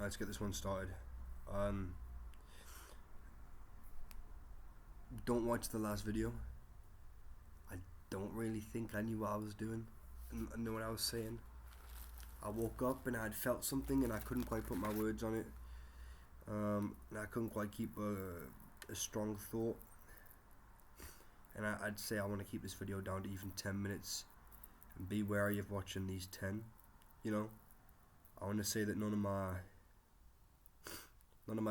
Let's get this one started. Um, don't watch the last video. I don't really think I knew what I was doing and know what I was saying. I woke up and I had felt something and I couldn't quite put my words on it. And I couldn't quite keep a strong thought. And I'd say I want to keep this video down to even 10 minutes. And be wary of watching these 10. You know, I want to say that none of my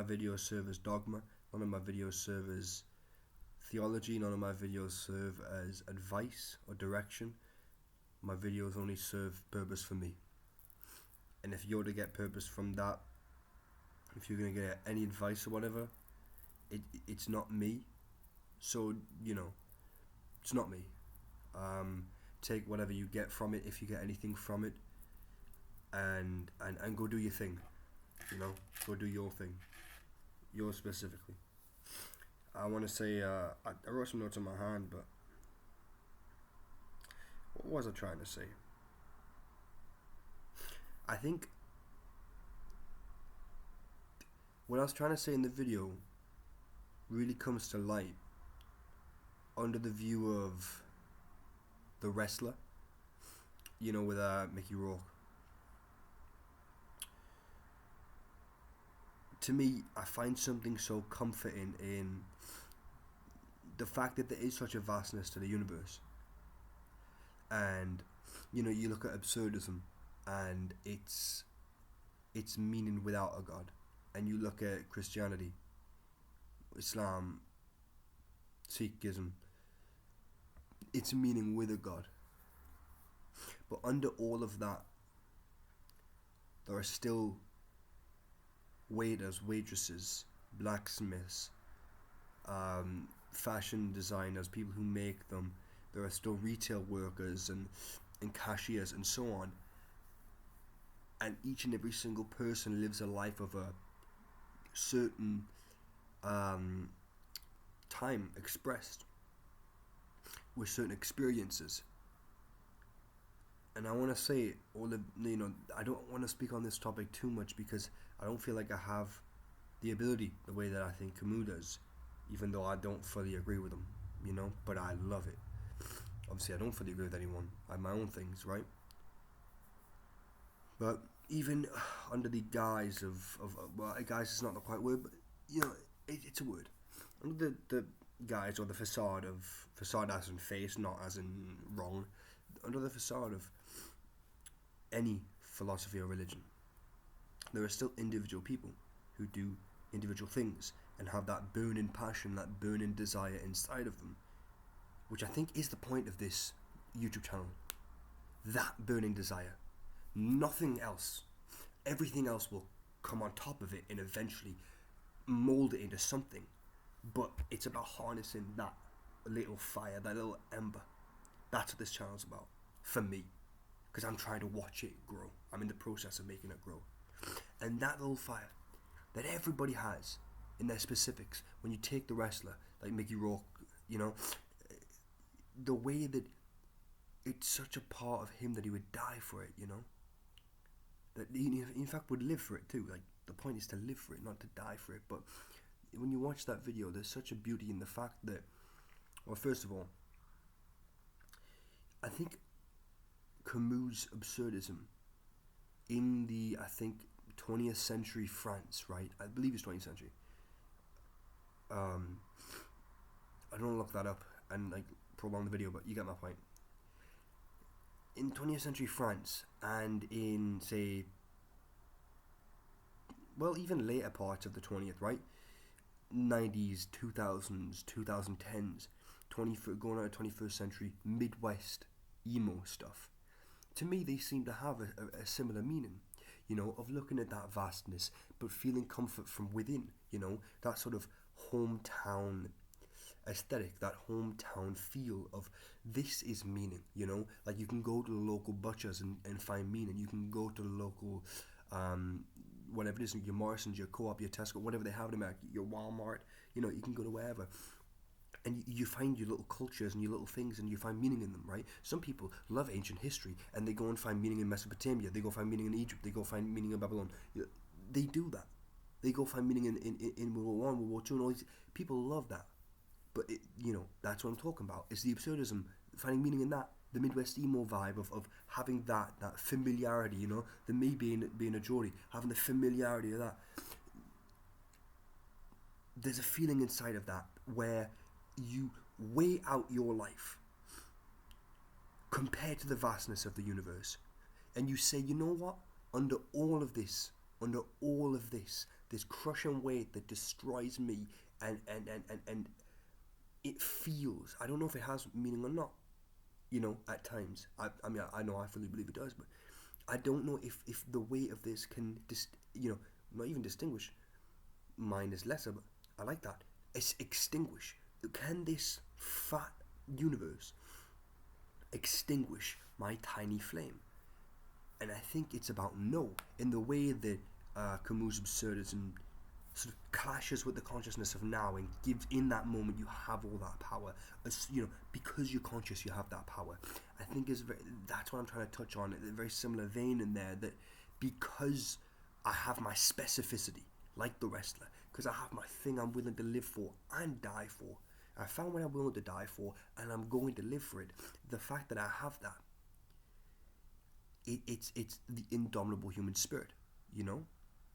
videos serve as dogma. None of my videos serve as theology. None of my videos serve as advice or direction. My videos only serve purpose for me. And if you're to get purpose from that, if you're going to get any advice or whatever, it's not me. So, it's not me. Take whatever you get from it, if you get anything from it, and go do your thing. Go do your thing. Yours specifically. I want to say, I wrote some notes on my hand, but what was I trying to say? I think what I was trying to say in the video really comes to light under the view of the wrestler, with Mickey Rourke. To me, I find something so comforting in the fact that there is such a vastness to the universe. And, you look at absurdism and its meaning without a God. And you look at Christianity, Islam, Sikhism, its meaning with a God. But under all of that, there are still waiters, waitresses, blacksmiths, fashion designers, people who make them. There are still retail workers and cashiers and so on. And each and every single person lives a life of a certain time expressed with certain experiences. And I want to say I don't want to speak on this topic too much because I don't feel like I have the ability the way that I think Camus does, even though I don't fully agree with him, but I love it. Obviously I don't fully agree with anyone. I have my own things, right? But even under the guise of well, guise is not the quite word, but it's a word. Under the guise or the facade as in face, not as in wrong, under the facade of any philosophy or religion, there are still individual people who do individual things and have that burning passion, that burning desire inside of them, which I think is the point of this YouTube channel. That burning desire. Nothing else. Everything else will come on top of it and eventually mold it into something. But it's about harnessing that little fire, that little ember. That's what this channel's about. For me. Because I'm trying to watch it grow. I'm in the process of making it grow. And that little fire that everybody has in their specifics, when you take the wrestler, like Mickey Rourke, the way that it's such a part of him that he would die for it, that he in fact would live for it too. Like, the point is to live for it, not to die for it. But when you watch that video, there's such a beauty in the fact that, well, first of all, I think Camus' absurdism in the, 20th century France, right? I believe it's 20th century. I don't want to look that up and prolong the video, but you get my point. In 20th century France and in, say, well, even later parts of the 20th, right? 90s, 2000s, 2010s, going on to 21st century, Midwest emo stuff. To me, they seem to have a similar meaning, of looking at that vastness, but feeling comfort from within, that sort of hometown aesthetic, that hometown feel of this is meaning, like you can go to the local butchers and find meaning. You can go to the local whatever it is, your Morrison's, your Co-op, your Tesco, whatever they have in America, your Walmart, you can go to wherever and you find your little cultures and your little things and you find meaning in them, right? Some people love ancient history and they go and find meaning in Mesopotamia, they go find meaning in Egypt, they go find meaning in Babylon. they do that. They go find meaning in World War One, World War Two, and all these people love that. But that's what I'm talking about. It's the absurdism, finding meaning in that. The Midwest emo vibe of having that familiarity, the me being a Geordie, having the familiarity of that. There's a feeling inside of that where you weigh out your life compared to the vastness of the universe, and you say, you know what? Under all of this, this crushing weight that destroys me, and it feels, I don't know if it has meaning or not, at times. I mean, I know I fully believe it does, but I don't know if the weight of this can, not even distinguish. Mine is lesser, but I like that. It's extinguish. Can this fat universe extinguish my tiny flame? And I think it's about no, in the way that Camus' absurdism sort of clashes with the consciousness of now, and gives, in that moment you have all that power. Because you're conscious, you have that power. I think that's what I'm trying to touch on. A very similar vein in there, that because I have my specificity, like the wrestler, because I have my thing I'm willing to live for and die for. I found what I'm willing to die for, and I'm going to live for it. The fact that I have that, it's the indomitable human spirit,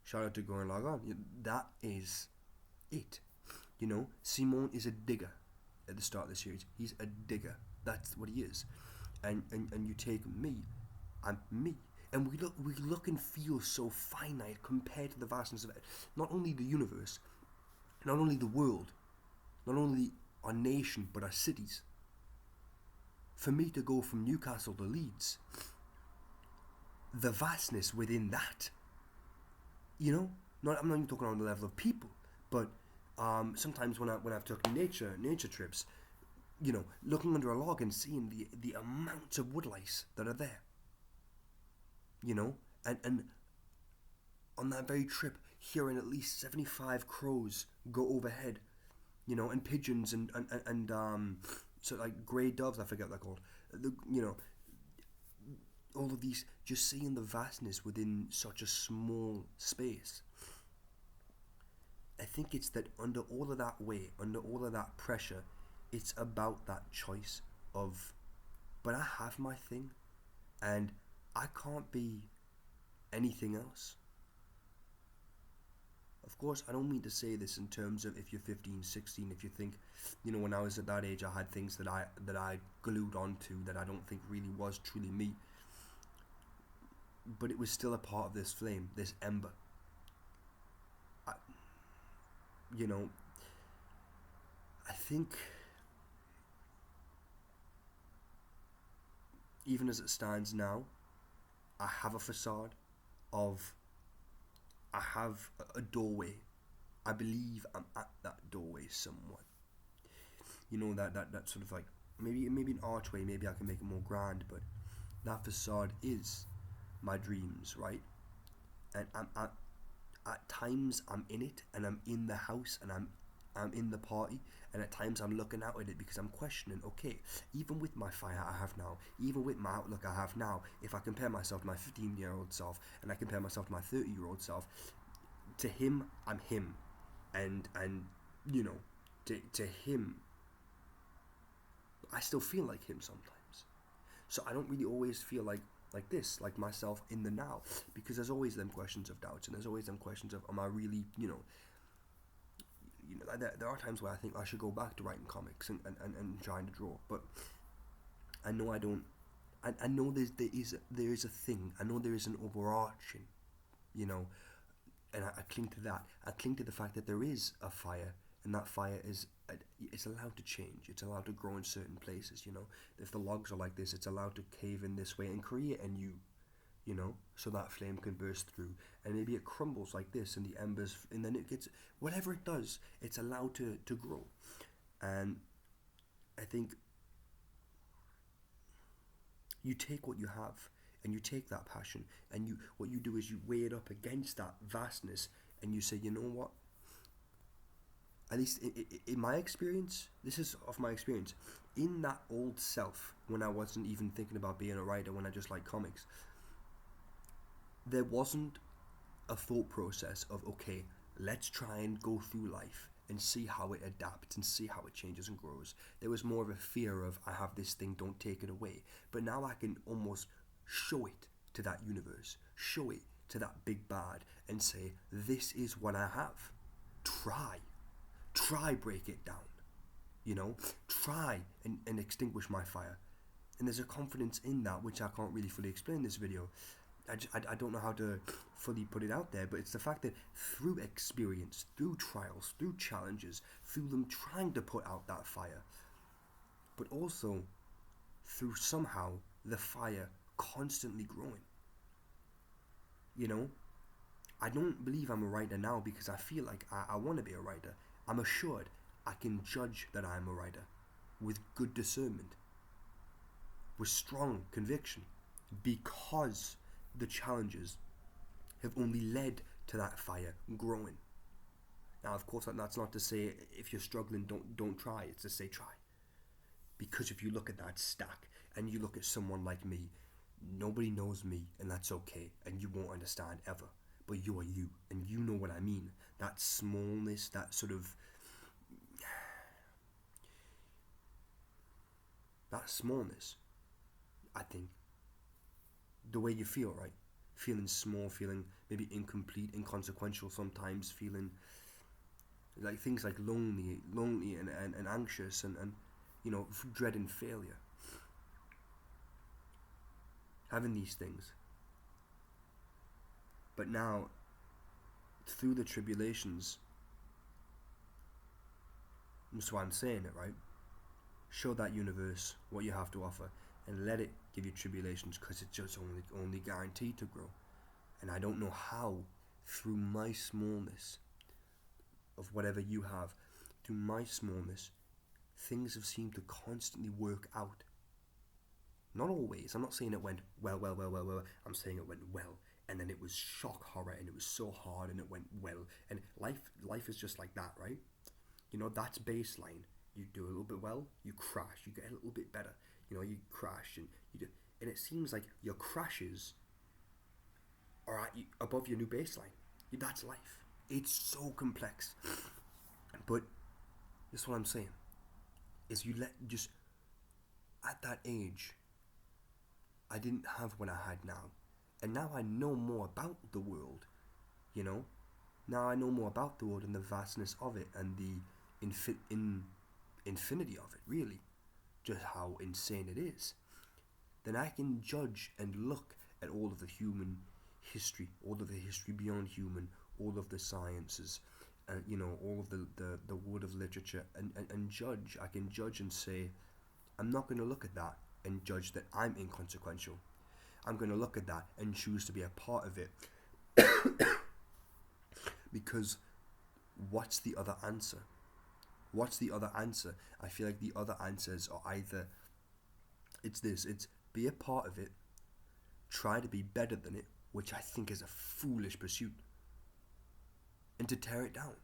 Shout out to Goran Lagan. That is it. Simon is a digger at the start of the series. He's a digger. That's what he is. And you take me, I'm me. And we look and feel so finite compared to the vastness of it. Not only the universe, not only the world, not only our nation, but our cities. For me to go from Newcastle to Leeds, the vastness within that, I'm not even talking on the level of people, but sometimes when I've taken nature trips, looking under a log and seeing the amounts of woodlice that are there, and on that very trip, hearing at least 75 crows go overhead, and pigeons and so like grey doves, I forget what they're called, all of these, just seeing the vastness within such a small space. I think it's that under all of that weight, under all of that pressure, it's about that choice of, but I have my thing, and I can't be anything else. Of course, I don't mean to say this in terms of if you're 15, 16, if you think, when I was at that age, I had things that I glued onto that I don't think really was truly me. But it was still a part of this flame, this ember. I think even as it stands now, I have a facade of, I have a doorway. I believe I'm at that doorway somewhat. That sort of like, maybe an archway, maybe I can make it more grand, but that facade is my dreams, right? And at times I'm in it, and I'm in the house, and I'm in the party, and at times I'm looking out at it because I'm questioning, okay, even with my fire I have now, even with my outlook I have now, if I compare myself to my 15-year-old self, and I compare myself to my 30-year-old self, to him, I'm him, and to him, I still feel like him sometimes. So I don't really always feel like this, like myself in the now, because there's always them questions of doubts, and there's always them questions of, am I really, there are times where I think I should go back to writing comics and trying to draw, but I know I don't. I know there is a thing. I know there is an overarching, and I cling to that. I cling to the fact that there is a fire, and that fire is, it's allowed to change. It's allowed to grow in certain places. If the logs are like this, it's allowed to cave in this way and create a new, so that flame can burst through, and maybe it crumbles like this, and the embers, and then it gets, whatever it does, it's allowed to grow. And I think you take what you have, and you take that passion, and what you do is you weigh it up against that vastness, and you say, you know what, at least in my experience, this is of my experience, in that old self, when I wasn't even thinking about being a writer, when I just liked comics, there wasn't a thought process of, okay, let's try and go through life and see how it adapts and see how it changes and grows. There was more of a fear of, I have this thing, don't take it away. But now I can almost show it to that universe, show it to that big bad, and say, this is what I have. Try break it down. Try and extinguish my fire. And there's a confidence in that which I can't really fully explain in this video. I don't know how to fully put it out there, but it's the fact that through experience, through trials, through challenges, through them trying to put out that fire, but also through somehow the fire constantly growing. I don't believe I'm a writer now because I feel like I want to be a writer. I'm assured I can judge that I'm a writer with good discernment, with strong conviction, because the challenges have only led to that fire growing. Now, of course, that's not to say if you're struggling, don't try. It's to say try. Because if you look at that stack and you look at someone like me, nobody knows me, and that's okay, and you won't understand ever. But you are you, and you know what I mean. That smallness, that sort of... that smallness, I think. The way you feel, right? Feeling small, feeling maybe incomplete, inconsequential sometimes, feeling like things like lonely and anxious and dreading failure. Having these things. But now, through the tribulations, that's why I'm saying it, right? Show that universe what you have to offer and let it give you tribulations, because it's just only guaranteed to grow. And I don't know how, through my smallness of whatever you have, through my smallness, things have seemed to constantly work out. Not always. I'm not saying it went well. I'm saying it went well, and then it was shock horror, and it was so hard, and it went well. And life is just like that, right? That's baseline. You do a little bit well, you crash, you get a little bit better. You crash, and and it seems like your crashes are above your new baseline. That's life. It's so complex. But that's what I'm saying. Is at that age, I didn't have what I had now. And now I know more about the world, Now I know more about the world and the vastness of it and the infinity of it, really. Just how insane it is. Then I can judge and look at all of the human history, all of the history beyond human, all of the sciences, and all of the world of literature, and judge. I can judge and say, I'm not going to look at that and judge that I'm inconsequential. I'm going to look at that and choose to be a part of it. Because what's the other answer? What's the other answer? I feel like the other answers are either it's be a part of it, try to be better than it, which I think is a foolish pursuit, and to tear it down,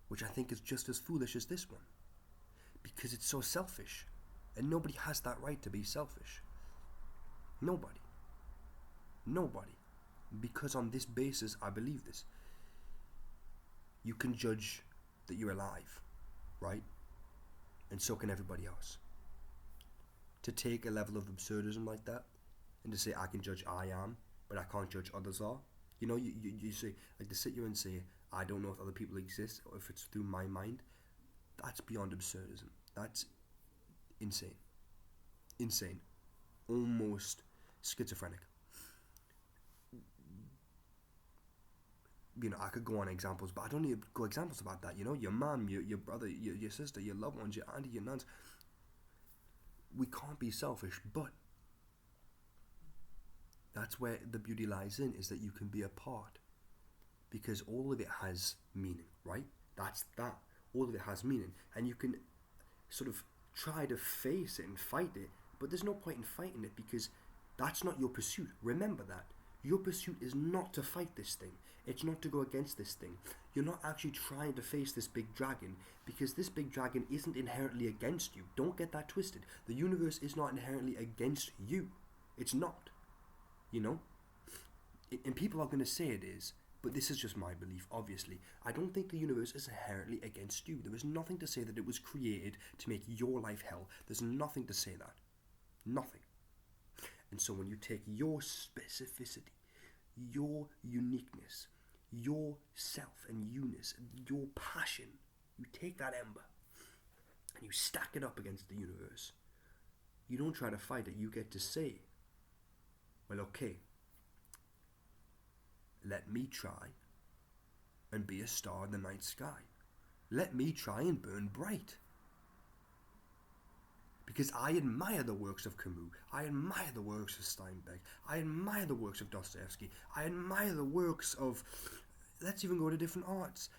which I think is just as foolish as this one, because it's so selfish, and nobody has that right to be selfish. Nobody. Because on this basis, I believe this. You can judge that you're alive, right? And so can everybody else. To take a level of absurdism like that and to say I can judge I am, but I can't judge others are. You say, like, to sit here and say I don't know if other people exist or if it's through my mind. That's beyond absurdism. That's insane, almost schizophrenic. I could go on examples, but I don't need to go examples about that. Your mom, your brother, your sister, your loved ones, your auntie, your nuns. We can't be selfish, but that's where the beauty lies in, is that you can be a part. Because all of it has meaning, right? That's that. All of it has meaning. And you can sort of try to face it and fight it, but there's no point in fighting it because that's not your pursuit. Remember that. Your pursuit is not to fight this thing. It's not to go against this thing. You're not actually trying to face this big dragon because this big dragon isn't inherently against you. Don't get that twisted. The universe is not inherently against you. It's not. And people are going to say it is, but this is just my belief, obviously. I don't think the universe is inherently against you. There is nothing to say that it was created to make your life hell. There's nothing to say that. Nothing. And so when you take your specificity, your uniqueness, your self and you-ness, your passion, you take that ember and you stack it up against the universe. You don't try to fight it. You get to say, well, okay, let me try and be a star in the night sky. Let me try and burn bright. Because I admire the works of Camus. I admire the works of Steinbeck. I admire the works of Dostoevsky. I admire the works of, let's even go to different arts.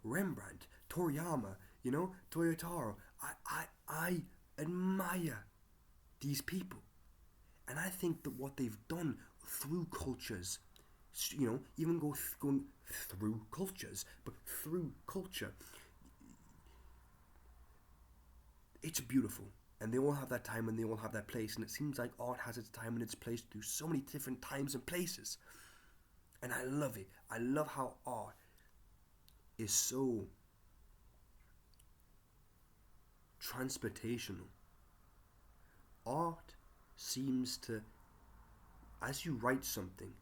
Rembrandt, Toriyama, Toyotaro. I admire these people. And I think that what they've done through cultures, even going through cultures, but through culture, it's beautiful. And they all have that time and they all have that place. And it seems like art has its time and its place through so many different times and places. And I love it. I love how art is so transportational. Art seems to, as you write something,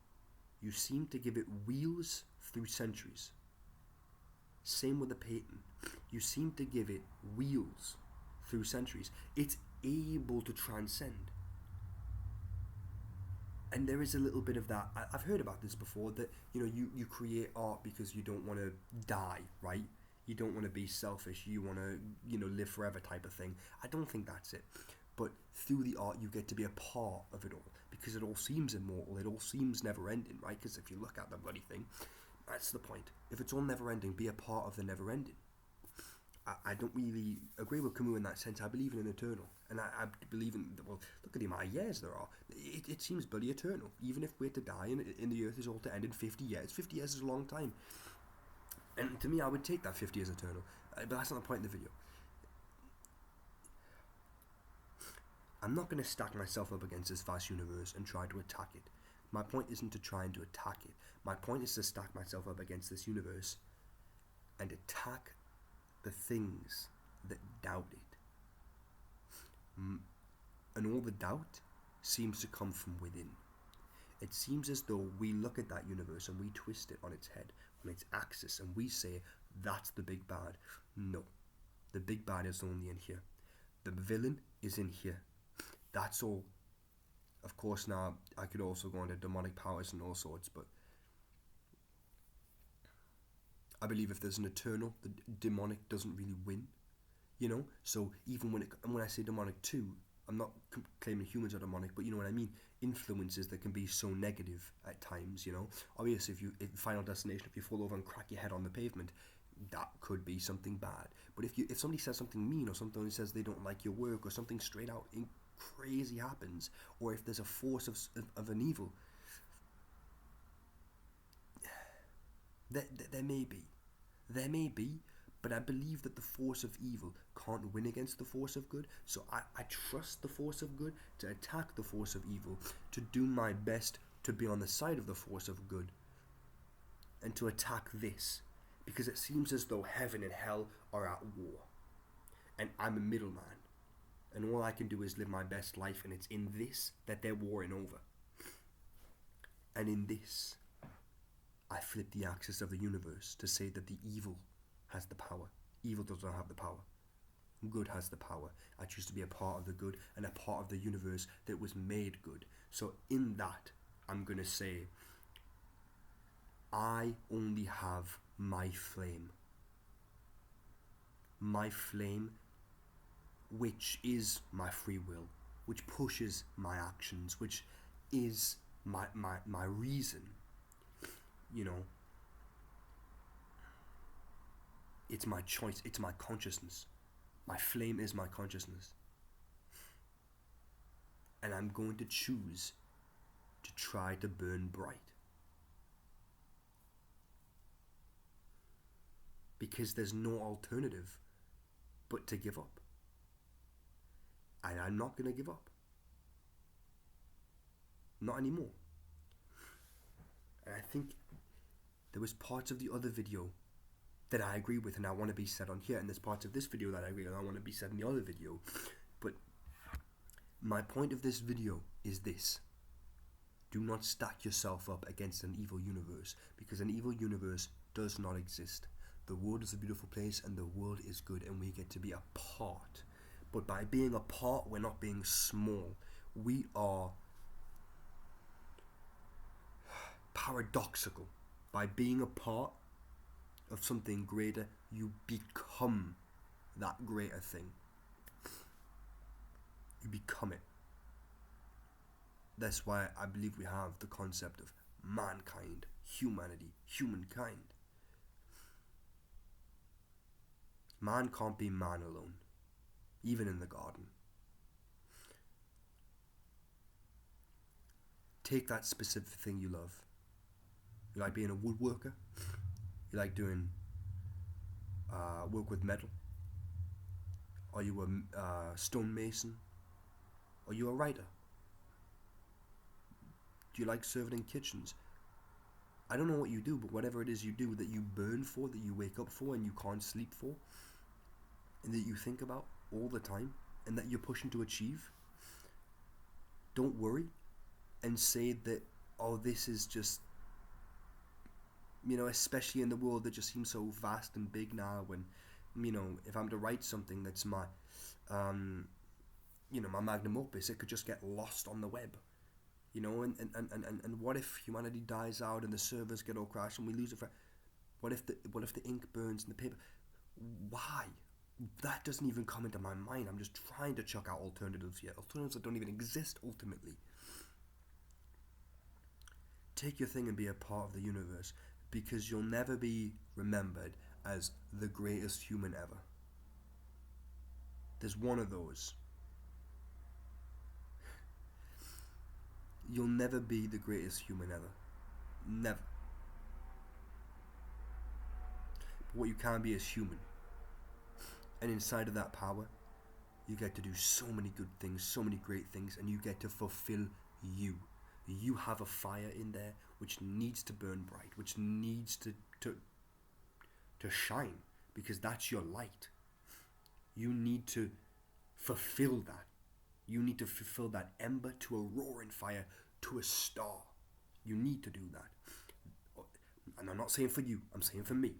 you seem to give it wheels through centuries. Same with a painting. You seem to give it wheels through centuries. It's able to transcend. And there is a little bit of that. I've heard about this before, that you create art because you don't want to die, right? You don't want to be selfish. You want to live forever type of thing. I don't think that's it. But through the art, you get to be a part of it all, because it all seems immortal. It all seems never ending, right? Because if you look at the bloody thing, that's the point. If it's all never ending, be a part of the never ending. I don't really agree with Camus in that sense. I believe in an eternal. And I believe in, well, look at the amount of years there are. It seems bloody eternal. Even if we're to die and the earth is all to end in 50 years. 50 years is a long time. And to me, I would take that 50 as eternal. But that's not the point of the video. I'm not going to stack myself up against this vast universe and try to attack it. My point isn't to try and to attack it. My point is to stack myself up against this universe and attack the things that doubt it. And all the doubt seems to come from within. It seems as though we look at that universe and we twist it on its head, on its axis, and we say, that's the big bad. No. The big bad is only in here. The villain is in here. That's all. Of course, now, I could also go into demonic powers and all sorts, but I believe if there's an eternal, the demonic doesn't really win, So even when I say demonic too, I'm not claiming humans are demonic, but you know what I mean. Influences that can be so negative at times, Obviously, if Final Destination, if you fall over and crack your head on the pavement, that could be something bad. But if somebody says something mean, or somebody says they don't like your work, or something straight out crazy happens, or if there's a force of an evil, there may be, but I believe that the force of evil can't win against the force of good. So I trust the force of good to attack the force of evil, to do my best to be on the side of the force of good, and to attack this, because it seems as though heaven and hell are at war, and I'm a middleman, and all I can do is live my best life, and it's in this that they're warring over. And in this, I flip the axis of the universe to say that the evil has the power. Evil does not have the power. Good has the power. I choose to be a part of the good and a part of the universe that was made good. So in that, I'm going to say, I only have my flame. My flame, which is my free will, which pushes my actions, which is my reason. It's my choice, it's my consciousness. My flame is my consciousness. And I'm going to choose to try to burn bright. Because there's no alternative but to give up. And I'm not going to give up. Not anymore. And I think there was parts of the other video that I agree with and I want to be said on here, and there's parts of this video that I agree with and I want to be said in the other video. But my point of this video is this: do not stack yourself up against an evil universe, because an evil universe does not exist. The world is a beautiful place and the world is good, and we get to be a part. But by being a part, we're not being small. We are paradoxical. By being a part of something greater, you become that greater thing. You become it. That's why I believe we have the concept of mankind, humanity, humankind. Man can't be man alone, even in the garden. Take that specific thing you love. You like being a woodworker? You like doing work with metal? Are you a stonemason? Are you a writer? Do you like serving in kitchens? I don't know what you do, but whatever it is you do that you burn for, that you wake up for and you can't sleep for, and that you think about all the time, and that you're pushing to achieve, don't worry and say that, oh, this is just, especially in the world that just seems so vast and big now, when, if I'm to write something that's my, my magnum opus, it could just get lost on the web. And what if humanity dies out and the servers get all crashed and we lose it? What if the ink burns in the paper? Why? That doesn't even come into my mind. I'm just trying to chuck out alternatives here. Alternatives that don't even exist ultimately. Take your thing and be a part of the universe, because you'll never be remembered as the greatest human ever. There's one of those. You'll never be the greatest human ever. Never. But what you can be is human. And inside of that power, you get to do so many good things, so many great things, and you get to fulfill you. You have a fire in there which needs to burn bright, which needs to shine, because that's your light. You need to fulfill that. You need to fulfill that ember to a roaring fire, to a star. You need to do that. And I'm not saying for you, I'm saying for me.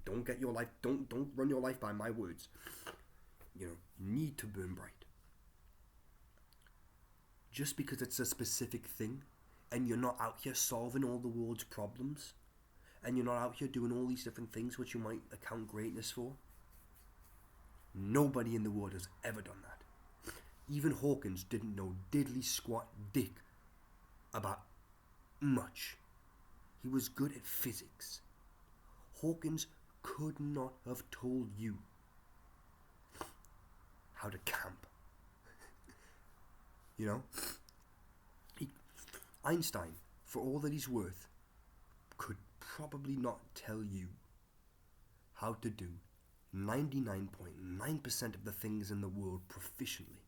Don't get your life, don't run your life by my words. You need to burn bright. Just because it's a specific thing, and you're not out here solving all the world's problems, and you're not out here doing all these different things which you might account greatness for, nobody in the world has ever done that. Even Hawkins didn't know diddly squat dick about much. He was good at physics. Hawkins could not have told you how to camp. Einstein, for all that he's worth, could probably not tell you how to do 99.9% of the things in the world proficiently.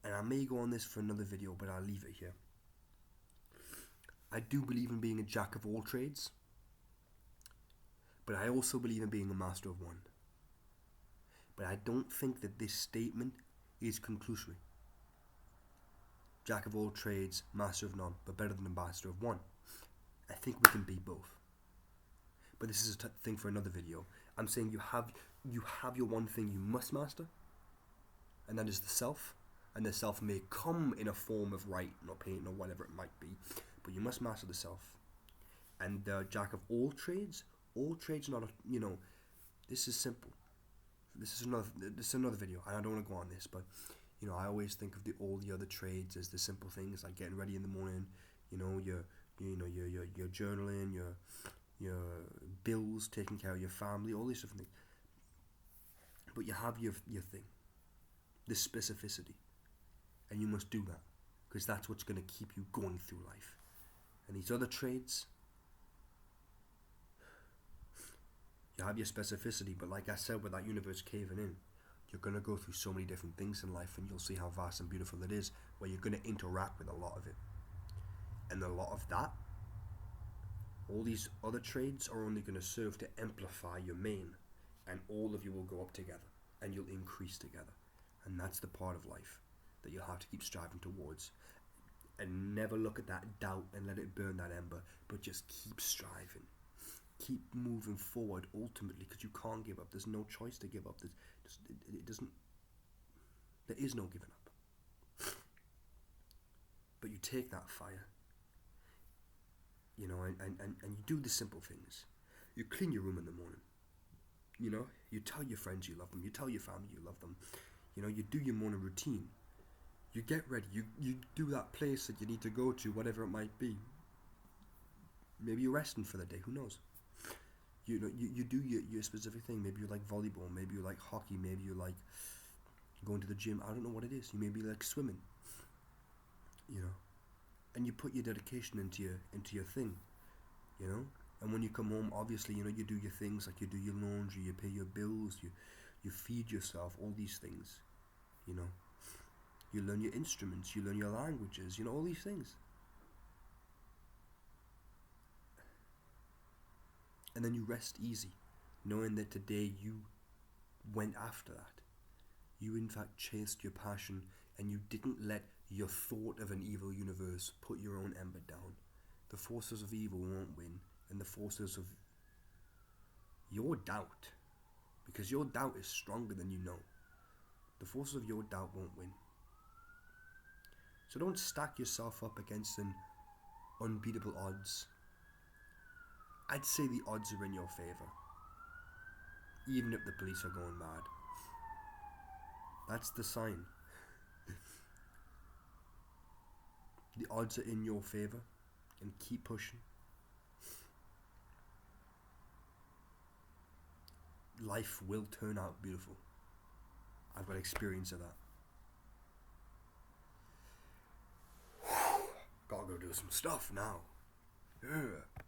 And I may go on this for another video, but I'll leave it here. I do believe in being a jack of all trades, but I also believe in being a master of one. But I don't think that this statement is conclusory. Jack of all trades, master of none, but better than a master of one. I think we can be both. But this is a thing for another video. I'm saying you have your one thing you must master, and that is the self. And the self may come in a form of writing or painting or whatever it might be, but you must master the self. And the jack of all trades not this is simple. This is another video, and I don't want to go on this, but I always think of all the other trades as the simple things, like getting ready in the morning, your journaling, your bills, taking care of your family, all these different things. But you have your thing, this specificity, and you must do that, because that's what's going to keep you going through life. And these other trades, you have your specificity, but like I said, with that universe caving in, You're going to go through so many different things in life, and you'll see how vast and beautiful it is, where you're going to interact with a lot of it. And a lot of that, all these other trades are only going to serve to amplify your main, and all of you will go up together, and you'll increase together. And that's the part of life that you'll have to keep striving towards. And never look at that doubt and let it burn that ember, but just keep striving. Keep moving forward ultimately, because you can't give up. There's no choice to give up. There is no giving up. But you take that fire, you know, and you do the simple things. You clean your room in the morning. You know, you tell your friends you love them. You tell your family you love them. You know, you do your morning routine. You get ready. You do that place that you need to go to, whatever it might be. Maybe you're resting for the day. Who knows? You know, you do your specific thing. Maybe you like volleyball. Maybe you like hockey. Maybe you like going to the gym. I don't know what it is. You maybe like swimming. You know, and you put your dedication into your thing. You know, and when you come home, obviously, you know, you do your things, like you do your laundry, you pay your bills, you feed yourself, all these things. You know, you learn your instruments, you learn your languages, you know, all these things. And then you rest easy, knowing that today you went after that. You in fact chased your passion, and you didn't let your thought of an evil universe put your own ember down. The forces of evil won't win, and the forces of your doubt, because your doubt is stronger than you know, the forces of your doubt won't win. So don't stack yourself up against an unbeatable odds. I'd say the odds are in your favour, even if the police are going mad. That's the sign. The odds are in your favour, and keep pushing. Life will turn out beautiful. I've got experience of that. Gotta go do some stuff now. Yeah.